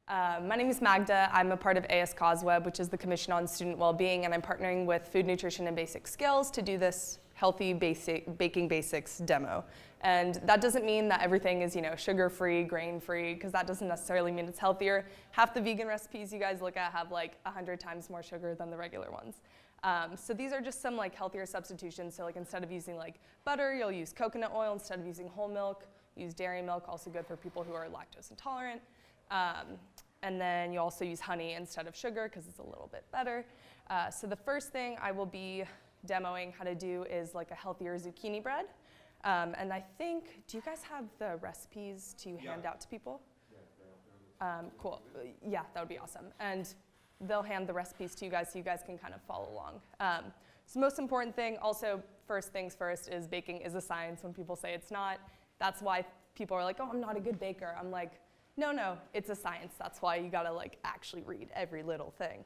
My name is Magda. I'm a part of AS CAUSEWeb, which is the Commission on Student Wellbeing, and I'm partnering with Food Nutrition and Basic Skills to do this healthy baking basics demo. And that doesn't mean that everything is, sugar-free, grain-free, because that doesn't necessarily mean it's healthier. Half the vegan recipes you guys look at have like 100 times more sugar than the regular ones. So these are just some like healthier substitutions. So like instead of using like butter, you'll use coconut oil. Instead of using whole milk, use dairy milk, also good for people who are lactose intolerant. And then you also use honey instead of sugar because it's a little bit better. So the first thing I will be demoing how to do is like a healthier zucchini bread. And I think, do you guys have the recipes to hand out to people? Cool. Yeah, that would be awesome. And they'll hand the recipes to you guys so you guys can kind of follow along. So the most important thing, also first things first, is baking is a science. When people say it's not, that's why people are like, oh, I'm not a good baker. I'm like, no, it's a science. That's why you gotta like actually read every little thing.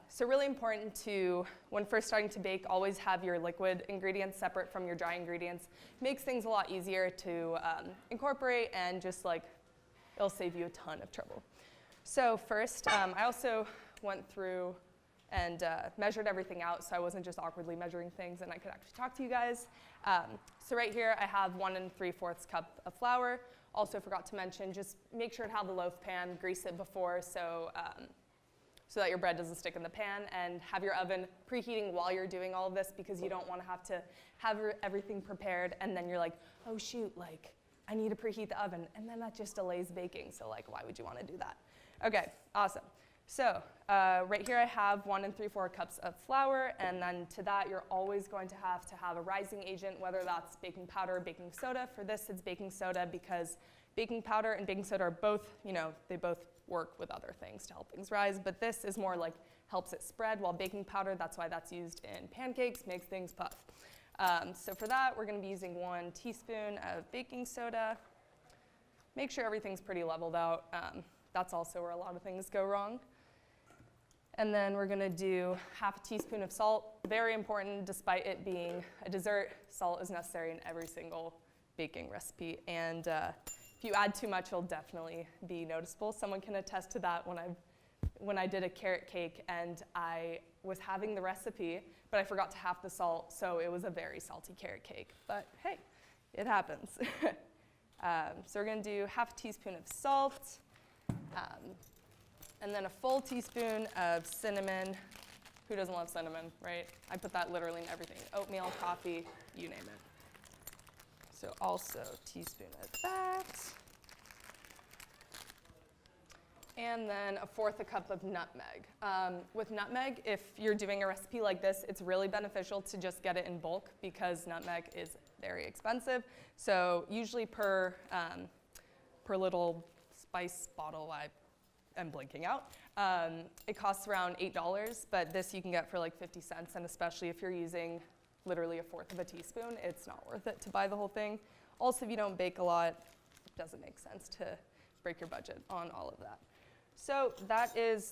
So really important to, when first starting to bake, always have your liquid ingredients separate from your dry ingredients. Makes things a lot easier to incorporate, and just like, it'll save you a ton of trouble. So first, I also went through and measured everything out so I wasn't just awkwardly measuring things and I could actually talk to you guys. So right here I have 1 3/4 cup of flour. Also forgot to mention, just make sure to have the loaf pan, grease it before so that your bread doesn't stick in the pan, and have your oven preheating while you're doing all of this, because you don't want to have everything prepared and then you're like, oh shoot, like I need to preheat the oven, and then that just delays baking, so like why would you want to do that? Okay, awesome. So right here I have 1 3/4 cups of flour, and then to that you're always going to have a rising agent, whether that's baking powder or baking soda. For this it's baking soda because baking powder and baking soda are both, they both work with other things to help things rise, but this is more like helps it spread, while baking powder, that's why that's used in pancakes, makes things puff. So for that we're going to be using 1 teaspoon of baking soda. Make sure everything's pretty leveled out. That's also where a lot of things go wrong. And then we're going to do 1/2 teaspoon of salt. Very important, despite it being a dessert, salt is necessary in every single baking recipe. And if you add too much, it'll definitely be noticeable. Someone can attest to that when I did a carrot cake and I was having the recipe, but I forgot to half the salt, so it was a very salty carrot cake. But hey, it happens. So we're going to do 1/2 teaspoon of salt. And then a full teaspoon of cinnamon. Who doesn't love cinnamon, right? I put that literally in everything. Oatmeal, coffee, you name it. So also a teaspoon of that. And then 1/4 cup of nutmeg. With nutmeg, if you're doing a recipe like this, it's really beneficial to just get it in bulk because nutmeg is very expensive. So usually per little spice bottle, I'm blinking out. It costs around $8, but this you can get for like 50 cents, and especially if you're using literally 1/4 of a teaspoon, it's not worth it to buy the whole thing. Also, if you don't bake a lot, it doesn't make sense to break your budget on all of that. So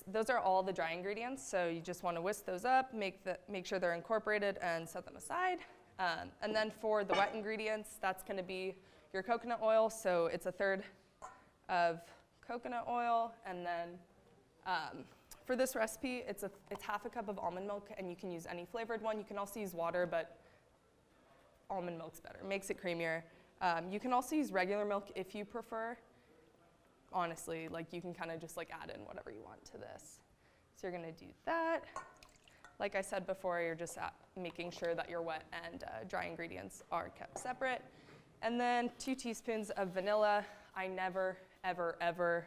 those are all the dry ingredients, so you just want to whisk those up, make sure they're incorporated, and set them aside. And then for the wet ingredients, that's going to be your coconut oil, so it's 1/3 of coconut oil, and then for this recipe, it's 1/2 cup of almond milk, and you can use any flavored one. You can also use water, but almond milk's better. Makes it creamier. You can also use regular milk if you prefer. Honestly, like you can kind of just like add in whatever you want to this. So you're gonna do that. Like I said before, you're just making sure that your wet and dry ingredients are kept separate. And then 2 teaspoons of vanilla. I never, ever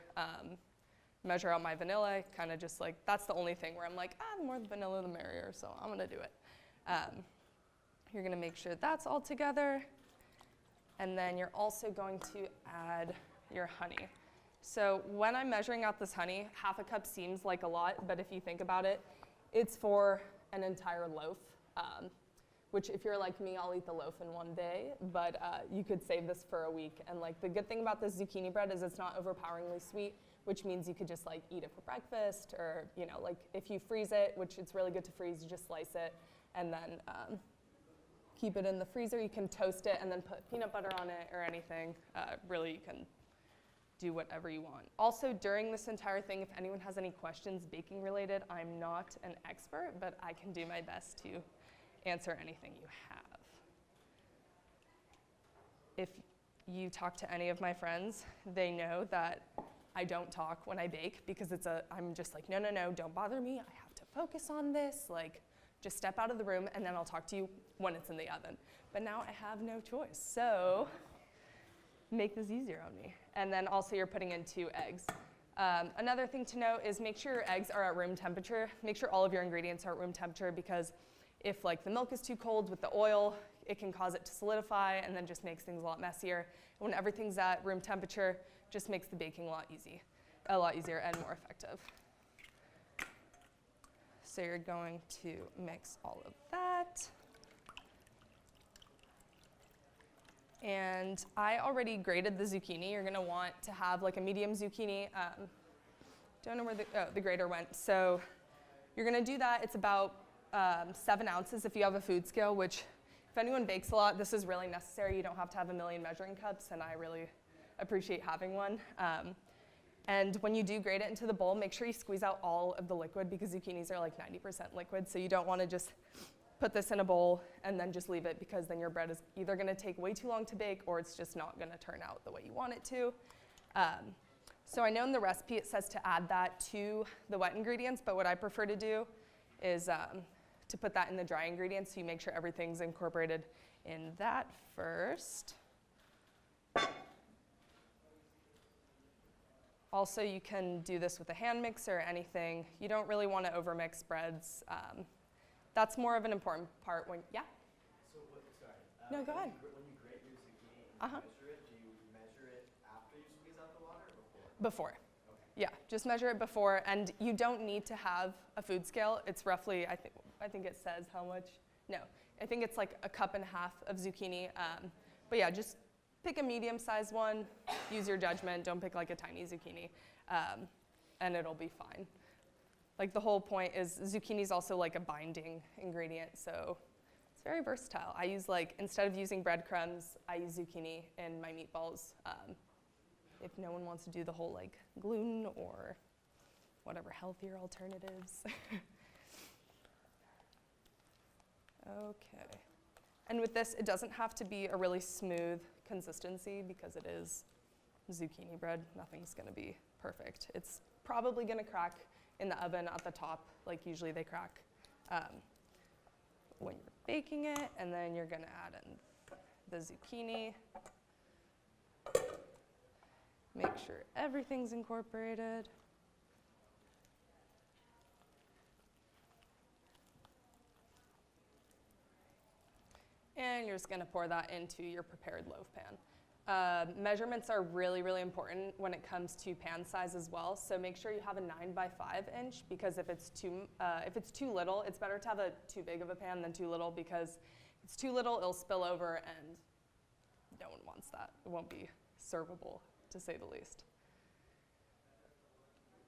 measure out my vanilla. Kind of just like, that's the only thing where I'm like, the more vanilla the merrier, so I'm gonna do it. You're gonna make sure that's all together. And then you're also going to add your honey. So when I'm measuring out this honey, 1/2 cup seems like a lot, but if you think about it, it's for an entire loaf, which if you're like me, I'll eat the loaf in 1 day, but you could save this for a week. And like the good thing about this zucchini bread is it's not overpoweringly sweet, which means you could just like eat it for breakfast, or like if you freeze it, which it's really good to freeze, you just slice it and then keep it in the freezer. You can toast it and then put peanut butter on it or anything. Really, you can do whatever you want. Also, during this entire thing, if anyone has any questions baking related, I'm not an expert, but I can do my best to answer anything you have. If you talk to any of my friends, they know that I don't talk when I bake because I'm just like, no, don't bother me. I have to focus on this. Like, just step out of the room and then I'll talk to you when it's in the oven. But now I have no choice. So make this easier on me. And then also you're putting in 2 eggs. Another thing to note is make sure your eggs are at room temperature. Make sure all of your ingredients are at room temperature because if like the milk is too cold with the oil, it can cause it to solidify and then just makes things a lot messier. And when everything's at room temperature, just makes the baking a lot easier and more effective. So you're going to mix all of that. And I already grated the zucchini. You're gonna want to have like a medium zucchini. Don't know where the grater went. So you're gonna do that. It's about 7 ounces if you have a food scale, which if anyone bakes a lot, this is really necessary. You don't have to have a million measuring cups, and I really appreciate having one. And when you do grate it into the bowl, make sure you squeeze out all of the liquid because zucchinis are like 90% liquid. So you don't want to just put this in a bowl and then just leave it because then your bread is either going to take way too long to bake or it's just not going to turn out the way you want it to. So I know in the recipe it says to add that to the wet ingredients, but what I prefer to do is to put that in the dry ingredients so you make sure everything's incorporated in that first. Also, you can do this with a hand mixer or anything. You don't really want to overmix breads. That's more of an important part when, yeah? So, sorry. No, go ahead. When you grate your zucchini and measure it, do you measure it after you squeeze out the water or before? Before. Okay. Yeah, just measure it before, and you don't need to have a food scale. It's roughly, I think it says how much. No, I think it's like 1.5 cups of zucchini. But yeah, just pick a medium-sized one, use your judgment, don't pick like a tiny zucchini, and it'll be fine. Like the whole point is zucchini is also like a binding ingredient, so it's very versatile. I use instead of using breadcrumbs, I use zucchini in my meatballs. If no one wants to do the whole like gluten or whatever healthier alternatives. Okay. And with this, it doesn't have to be a really smooth consistency because it is zucchini bread. Nothing's gonna be perfect. It's probably gonna crack in the oven at the top, like usually they crack when you're baking it, and then you're gonna add in the zucchini. Make sure everything's incorporated. And you're just gonna pour that into your prepared loaf pan. Measurements are really, really important when it comes to pan size as well. So make sure you have a 9x5 inch because if it's too little, it's better to have a too big of a pan than too little because if it's too little, it'll spill over and no one wants that. It won't be servable, to say the least.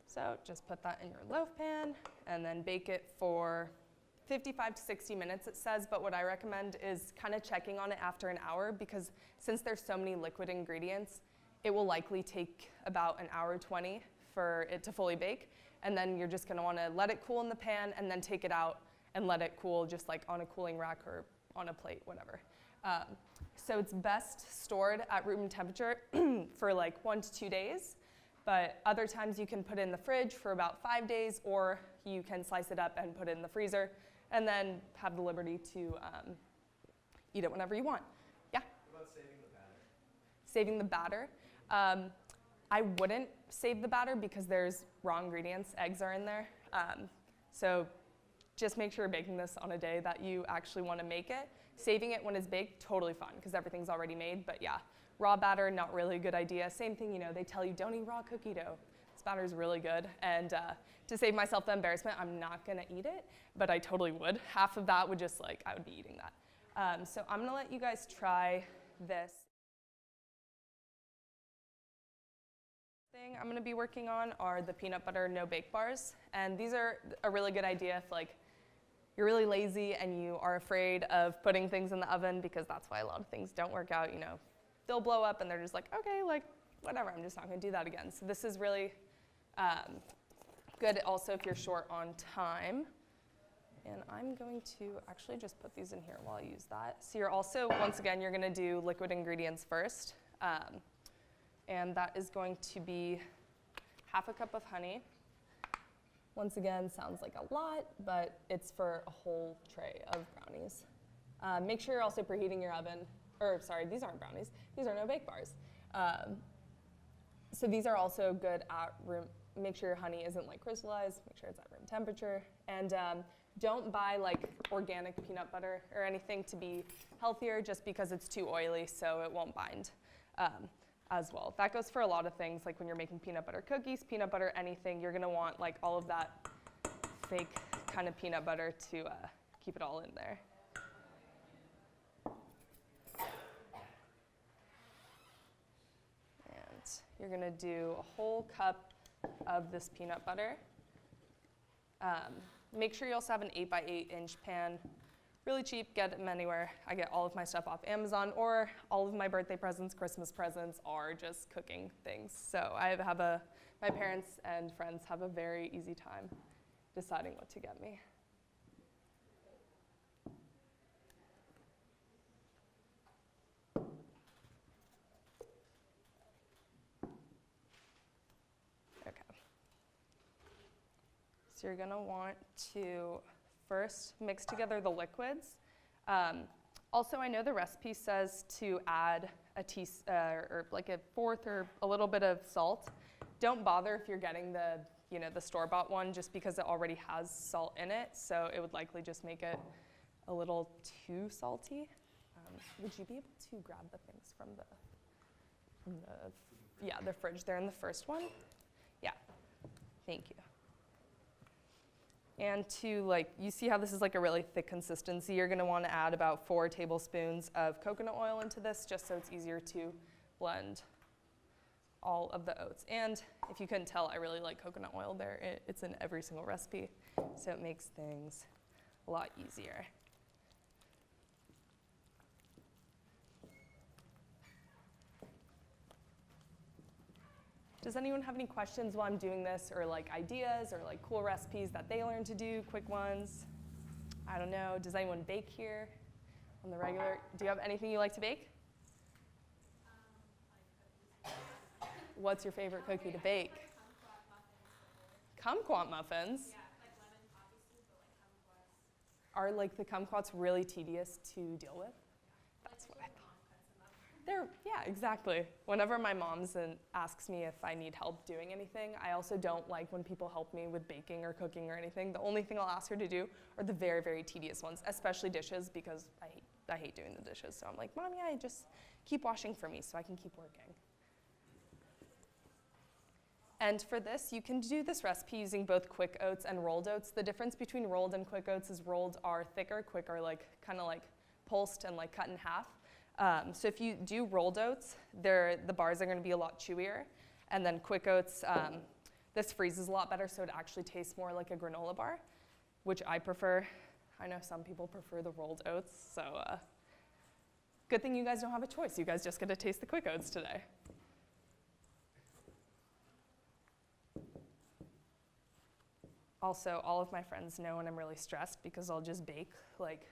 So just put that in your loaf pan and then bake it for 55 to 60 minutes it says, but what I recommend is kind of checking on it after an hour because since there's so many liquid ingredients, it will likely take about an hour 20 for it to fully bake. And then you're just gonna wanna let it cool in the pan and then take it out and let it cool just like on a cooling rack or on a plate, whatever. So it's best stored at room temperature for like 1 to 2 days. But other times you can put it in the fridge for about 5 days, or you can slice it up and put it in the freezer, and then have the liberty to eat it whenever you want. Yeah? What about saving the batter? Saving the batter. I wouldn't save the batter because there's raw ingredients, eggs are in there. So just make sure you're baking this on a day that you actually want to make it. Saving it when it's baked, totally fine because everything's already made, but yeah. Raw batter, not really a good idea. Same thing, they tell you don't eat raw cookie dough. This batter is really good. And to save myself the embarrassment, I'm not gonna eat it, but I totally would. Half of that would just I would be eating that. So I'm gonna let you guys try this thing I'm gonna be working on are the peanut butter no bake bars. And these are a really good idea if you're really lazy and you are afraid of putting things in the oven because that's why a lot of things don't work out, They'll blow up and they're just like, okay, whatever, I'm just not gonna do that again. So this is really good also if you're short on time. And I'm going to actually just put these in here while I use that. So you're also, once again, you're gonna do liquid ingredients first. And that is going to be half a cup of honey. Once again, sounds like a lot, but it's for a whole tray of brownies. Make sure you're also preheating your oven, or sorry, these aren't brownies, these are no-bake bars. So these are also good at room, make sure your honey isn't like crystallized, make sure it's at room temperature. And don't buy like organic peanut butter or anything to be healthier just because it's too oily, so it won't bind as well. That goes for a lot of things, like when you're making peanut butter cookies, peanut butter anything, you're gonna want like all of that fake kind of peanut butter to keep it all in there. And you're gonna do a whole cup of this peanut butter. Make sure you also have an 8x8 inch pan. Really cheap, get them anywhere. I get all of my stuff off Amazon, or all of my birthday presents, Christmas presents are just cooking things. So I have my parents and friends have a very easy time deciding what to get me. Okay. So you're gonna want to first mix together the liquids. Also, I know the recipe says to add or like a fourth or a little bit of salt. Don't bother if you're getting the store-bought one, just because it already has salt in it, so it would likely just make it a little too salty. Would you be able to grab the things from the fridge there in the first one? Yeah, thank you. And you see how this is like a really thick consistency? You're gonna wanna add about 4 tablespoons of coconut oil into this, just so it's easier to blend all of the oats. And if you couldn't tell, I really like coconut oil there. It's in every single recipe, so it makes things a lot easier. Does anyone have any questions while I'm doing this, or like ideas, or like cool recipes that they learned to do, quick ones? I don't know, does anyone bake here on the regular? Do you have anything you like to bake? What's your favorite cookie to bake? Kumquat muffins? Yeah, like lemon poppy soup, but like kumquats. Are like the kumquats really tedious to deal with? That's what I thought. Yeah, exactly. Whenever my mom asks me if I need help doing anything, I also don't like when people help me with baking or cooking or anything. The only thing I'll ask her to do are the very, very tedious ones, especially dishes, because I hate doing the dishes. So I'm like, Mom, yeah, just keep washing for me so I can keep working. And for this, you can do this recipe using both quick oats and rolled oats. The difference between rolled and quick oats is rolled are thicker, quick are like kind of like pulsed and like cut in half. So if you do rolled oats, the bars are going to be a lot chewier. And then quick oats, this freezes a lot better, so it actually tastes more like a granola bar, which I prefer. I know some people prefer the rolled oats, so good thing you guys don't have a choice. You guys just get to taste the quick oats today. Also, all of my friends know when I'm really stressed because I'll just bake like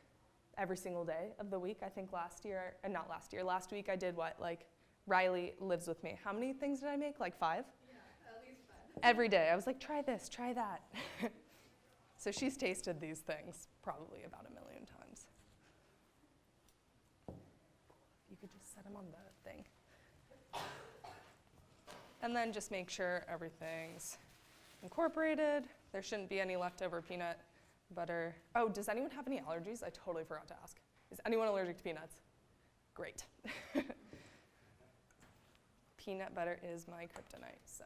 every single day of the week. I think last week I did what? Like, Riley lives with me. How many things did I make? Like 5? Yeah, at least 5. Every day. I was like, try this, try that. So she's tasted these things probably about 1 million times. You could just set them on the thing. And then just make sure everything's incorporated. There shouldn't be any leftover peanut butter. Oh, does anyone have any allergies? I totally forgot to ask. Is anyone allergic to peanuts? Great. Peanut butter is my kryptonite, so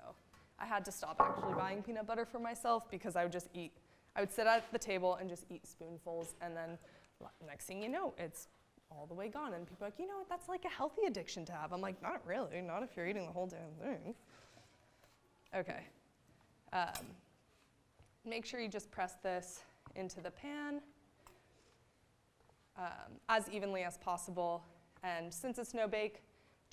I had to stop actually buying peanut butter for myself because I would sit at the table and just eat spoonfuls, and then next thing you know, it's all the way gone. And people are like, you know what, that's like a healthy addiction to have. I'm like, not really, not if you're eating the whole damn thing. Okay. Make sure you just press this into the pan as evenly as possible. And since it's no bake,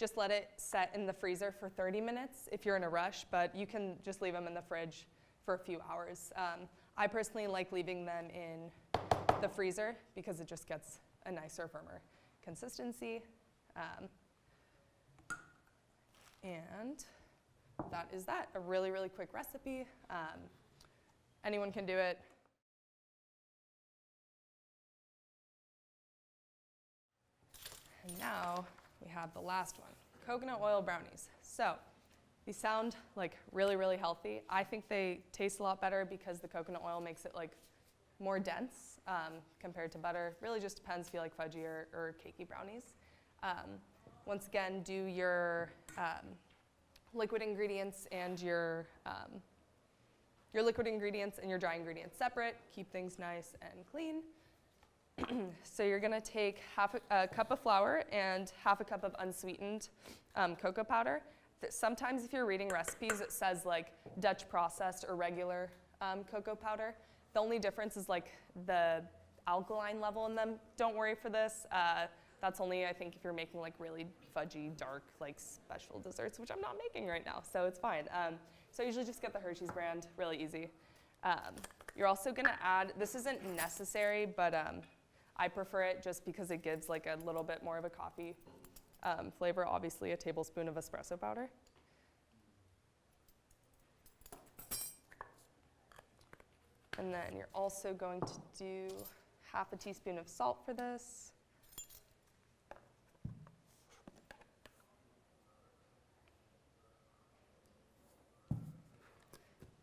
just let it set in the freezer for 30 minutes if you're in a rush, but you can just leave them in the fridge for a few hours. I personally like leaving them in the freezer because it just gets a nicer, firmer consistency. And that is that, a really, really quick recipe. Anyone can do it. And now we have the last one, coconut oil brownies. So these sound like really, really healthy. I think they taste a lot better because the coconut oil makes it like more dense compared to butter. Really just depends if you like fudgy or cakey brownies. Once again, do your liquid ingredients and your liquid ingredients and your dry ingredients separate. Keep things nice and clean. So you're gonna take half a cup of flour and half a cup of unsweetened cocoa powder. Sometimes if you're reading recipes, it says like Dutch processed or regular cocoa powder. The only difference is like the alkaline level in them. Don't worry for this. That's only, I think, if you're making like really fudgy, dark, like special desserts, which I'm not making right now, so it's fine. So I usually just get the Hershey's brand, really easy. You're also gonna add, this isn't necessary, but I prefer it just because it gives like a little bit more of a coffee flavor, obviously a tablespoon of espresso powder. And then you're also going to do half a teaspoon of salt for this.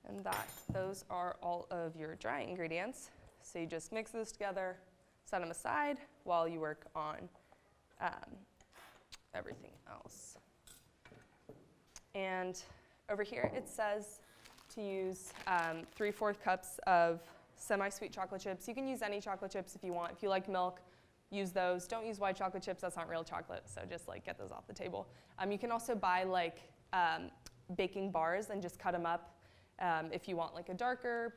And those are all of your dry ingredients. So you just mix this together, set them aside while you work on everything else. And over here it says to use 3/4 cups of semi-sweet chocolate chips. You can use any chocolate chips if you want. If you like milk, use those. Don't use white chocolate chips, that's not real chocolate, so just like get those off the table. You can also buy like baking bars and just cut them up if you want like a darker,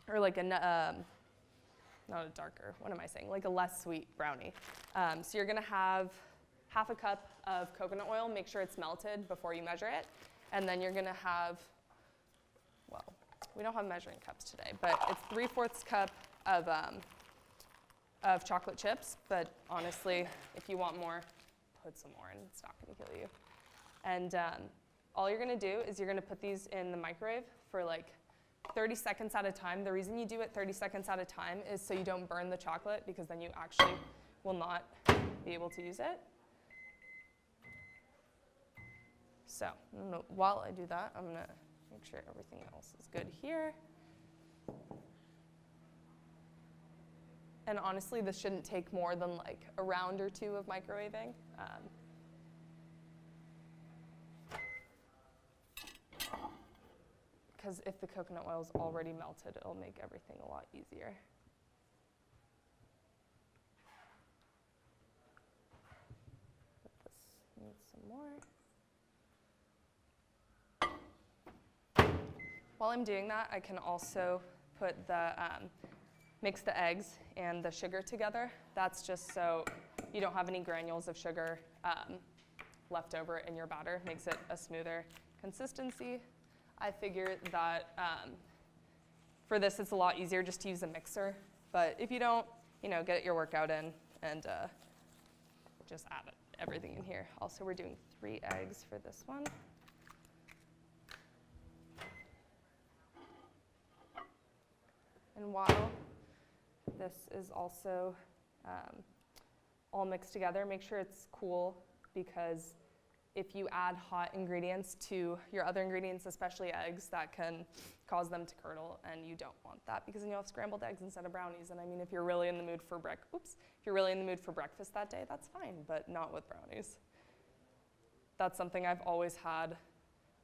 or like a, not a darker, what am I saying? Like a less sweet brownie. So you're gonna have half a cup of coconut oil, make sure it's melted before you measure it. And then you're gonna have, well, we don't have measuring cups today, but it's 3/4 cup of chocolate chips. But honestly, if you want more, put some more and it's not gonna kill you. And all you're gonna do is you're gonna put these in the microwave for like 30 seconds at a time. The reason you do it 30 seconds at a time is so you don't burn the chocolate, because then you actually will not be able to use it. So while I do that, I'm gonna make sure everything else is good here. And honestly, this shouldn't take more than like a round or two of microwaving. Because if the coconut oil is already melted, it'll make everything a lot easier. But this needs some more. While I'm doing that, I can also put mix the eggs and the sugar together. That's just so you don't have any granules of sugar left over in your batter. Makes it a smoother consistency. I figure that for this, it's a lot easier just to use a mixer. But if you don't, get your workout in and just add everything in here. Also, we're doing 3 eggs for this one. And while this is also all mixed together, make sure it's cool, because if you add hot ingredients to your other ingredients, especially eggs, that can cause them to curdle, and you don't want that, because then you'll have scrambled eggs instead of brownies. And I mean, if you're really in the mood for breakfast that day, that's fine, but not with brownies. That's something I've always had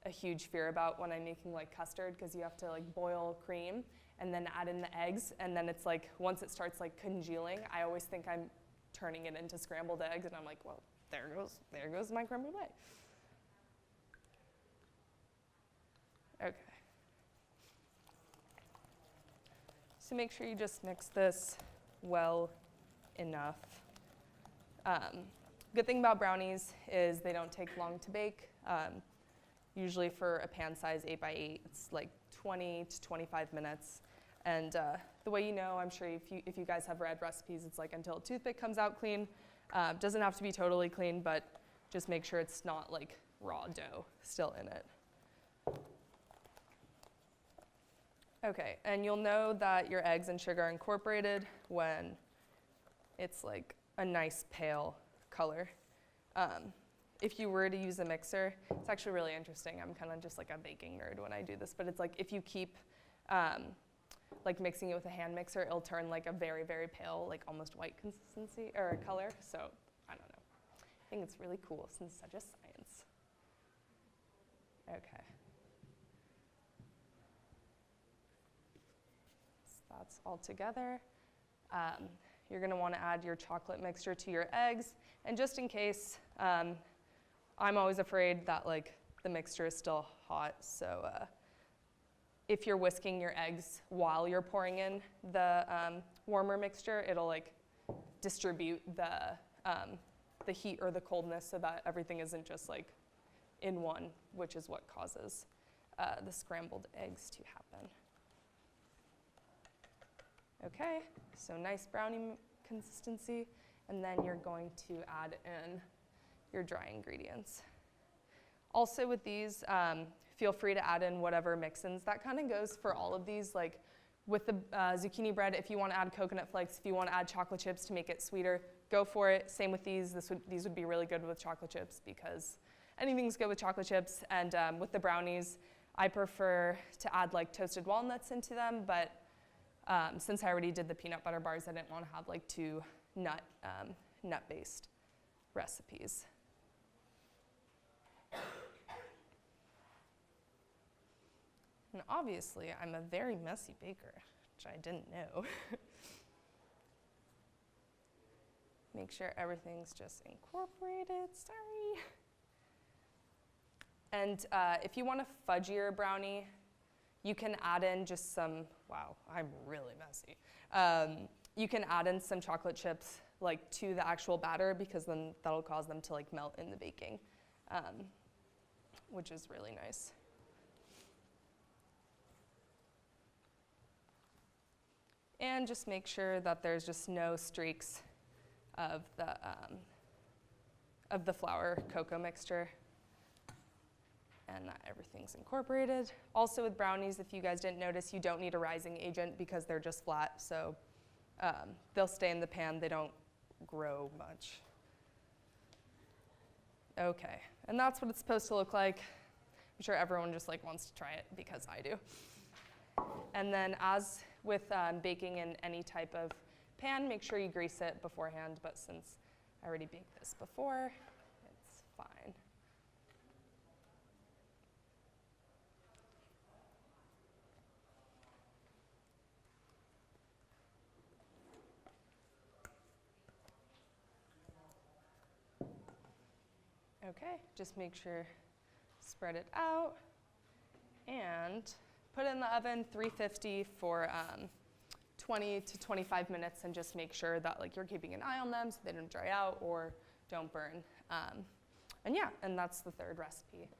a huge fear about when I'm making like custard, because you have to like boil cream and then add in the eggs, and then it's like once it starts like congealing, I always think I'm turning it into scrambled eggs, and I'm like, well, there goes my creme brulee. Okay. So make sure you just mix this well enough. Good thing about brownies is they don't take long to bake. Usually for a pan size 8x8, it's like 20 to 25 minutes. And the way you know, I'm sure if you guys have read recipes, it's like until a toothpick comes out clean. Doesn't have to be totally clean, but just make sure it's not like raw dough still in it. Okay, and you'll know that your eggs and sugar are incorporated when it's like a nice pale color. If you were to use a mixer, it's actually really interesting. I'm kind of just like a baking nerd when I do this, but it's like if you keep like mixing it with a hand mixer, it'll turn like a very, very pale, like almost white consistency or color. So I don't know. I think it's really cool since it's such a science. Okay. So that's all together. You're going to want to add your chocolate mixture to your eggs. And just in case, I'm always afraid that like the mixture is still hot. So if you're whisking your eggs while you're pouring in the warmer mixture, it'll like distribute the heat or the coldness so that everything isn't just like in one, which is what causes the scrambled eggs to happen. Okay, so nice brownie consistency, and then you're going to add in your dry ingredients. Also with these, feel free to add in whatever mix-ins. That kind of goes for all of these, like with the zucchini bread, if you want to add coconut flakes, if you want to add chocolate chips to make it sweeter, go for it. Same with these. These would be really good with chocolate chips because anything's good with chocolate chips. And with the brownies, I prefer to add like toasted walnuts into them, but since I already did the peanut butter bars, I didn't want to have like two nut-based recipes. And obviously, I'm a very messy baker, which I didn't know. Make sure everything's just incorporated, sorry. And if you want a fudgier brownie, you can add in just some, wow, I'm really messy. You can add in some chocolate chips like to the actual batter because then that'll cause them to like melt in the baking, which is really nice. And just make sure that there's just no streaks of the flour cocoa mixture and that everything's incorporated. Also with brownies, if you guys didn't notice, you don't need a rising agent because they're just flat, so they'll stay in the pan, they don't grow much. Okay, and that's what it's supposed to look like. I'm sure everyone just like wants to try it because I do. And then as with baking in any type of pan, make sure you grease it beforehand, but since I already baked this before, it's fine. Okay, just make sure, spread it out, and put it in the oven, 350 for 20 to 25 minutes, and just make sure that like you're keeping an eye on them so they don't dry out or don't burn. And yeah, and that's the third recipe.